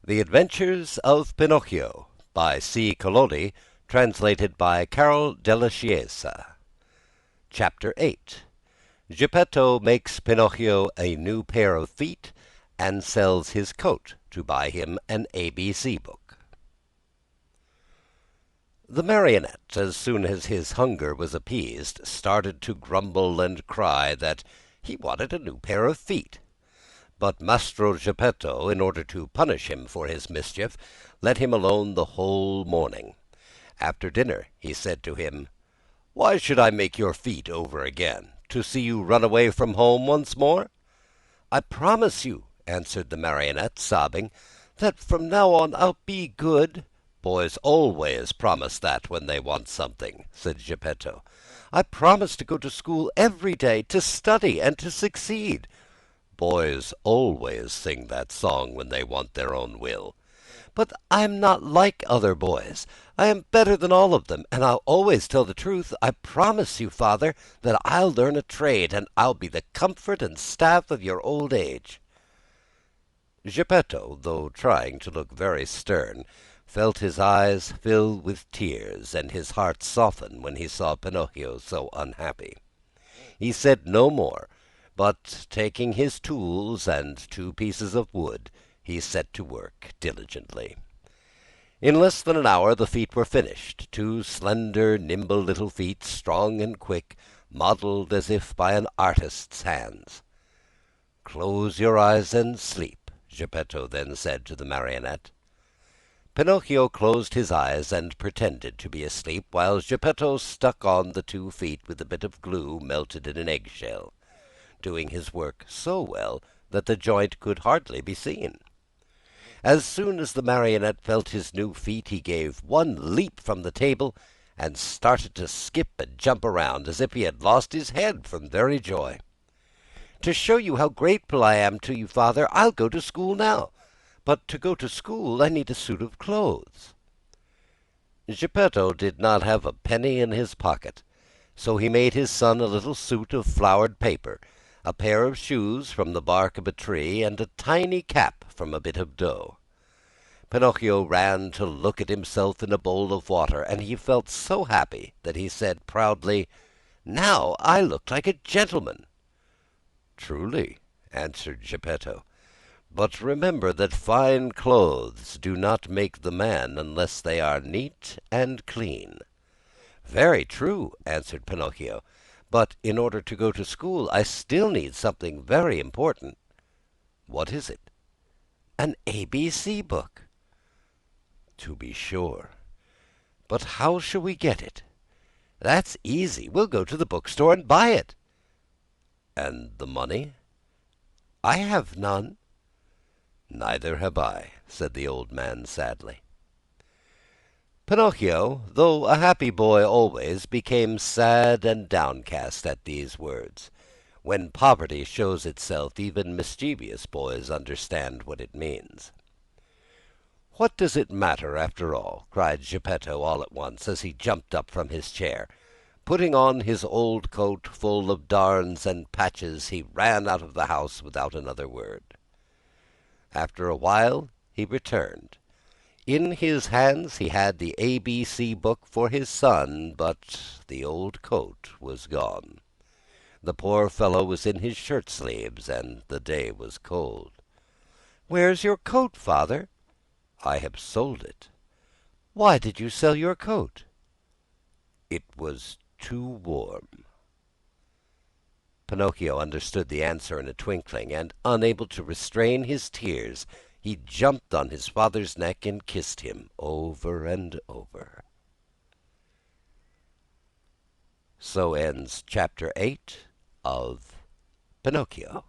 The Adventures of Pinocchio by C. Collodi, translated by Carol della Chiesa. Chapter 8. Geppetto makes Pinocchio a new pair of feet and sells his coat to buy him an ABC book. The Marionette, as soon as his hunger was appeased, started to grumble and cry that he wanted a new pair of feet. But Mastro Geppetto, in order to punish him for his mischief, let him alone the whole morning. After dinner he said to him, "Why should I make your feet over again? To see you run away from home once more?" "I promise you," answered the Marionette, sobbing, "that from now on I'll be good." "Boys always promise that when they want something," said Geppetto. "I promise to go to school every day, to study and to succeed." "Boys always sing that song when they want their own will." "But I'm not like other boys. I am better than all of them, and I'll always tell the truth. I promise you, father, that I'll learn a trade, and I'll be the comfort and staff of your old age." Geppetto, though trying to look very stern, felt his eyes fill with tears and his heart soften when he saw Pinocchio so unhappy. He said no more, but taking his tools and 2 pieces of wood, he set to work diligently. In less than an hour the feet were finished, 2 slender, nimble little feet, strong and quick, modeled as if by an artist's hands. "Close your eyes and sleep," Geppetto then said to the Marionette. Pinocchio closed his eyes and pretended to be asleep, while Geppetto stuck on the 2 feet with a bit of glue melted in an eggshell, doing his work so well that the joint could hardly be seen. As soon as the Marionette felt his new feet, he gave one leap from the table and started to skip and jump around as if he had lost his head from very joy. "To show you how grateful I am to you, father, I'll go to school now. But to go to school I need a suit of clothes." Geppetto did not have a penny in his pocket, so he made his son a little suit of flowered paper, a pair of shoes from the bark of a tree, and a tiny cap from a bit of dough. Pinocchio ran to look at himself in a bowl of water, and he felt so happy that he said proudly, "Now I look like a gentleman." "Truly," answered Geppetto, "but remember that fine clothes do not make the man unless they are neat and clean." "Very true," answered Pinocchio, "but in order to go to school I still need something very important." "What is it?" "An ABC book." "To be sure. But how shall we get it?" "That's easy. We'll go to the bookstore and buy it." "And the money?" "I have none." "Neither have I," said the old man sadly. Pinocchio, though a happy boy always, became sad and downcast at these words. When poverty shows itself, even mischievous boys understand what it means. "What does it matter, after all?" cried Geppetto all at once, as he jumped up from his chair. Putting on his old coat full of darns and patches, he ran out of the house without another word. After a while he returned. In his hands he had the ABC book for his son, but the old coat was gone. The poor fellow was in his shirt sleeves, and the day was cold. "Where's your coat, father?" "I have sold it." "Why did you sell your coat?" "It was too warm." Pinocchio understood the answer in a twinkling, and unable to restrain his tears, he jumped on his father's neck and kissed him over and over. So ends chapter 8 of Pinocchio.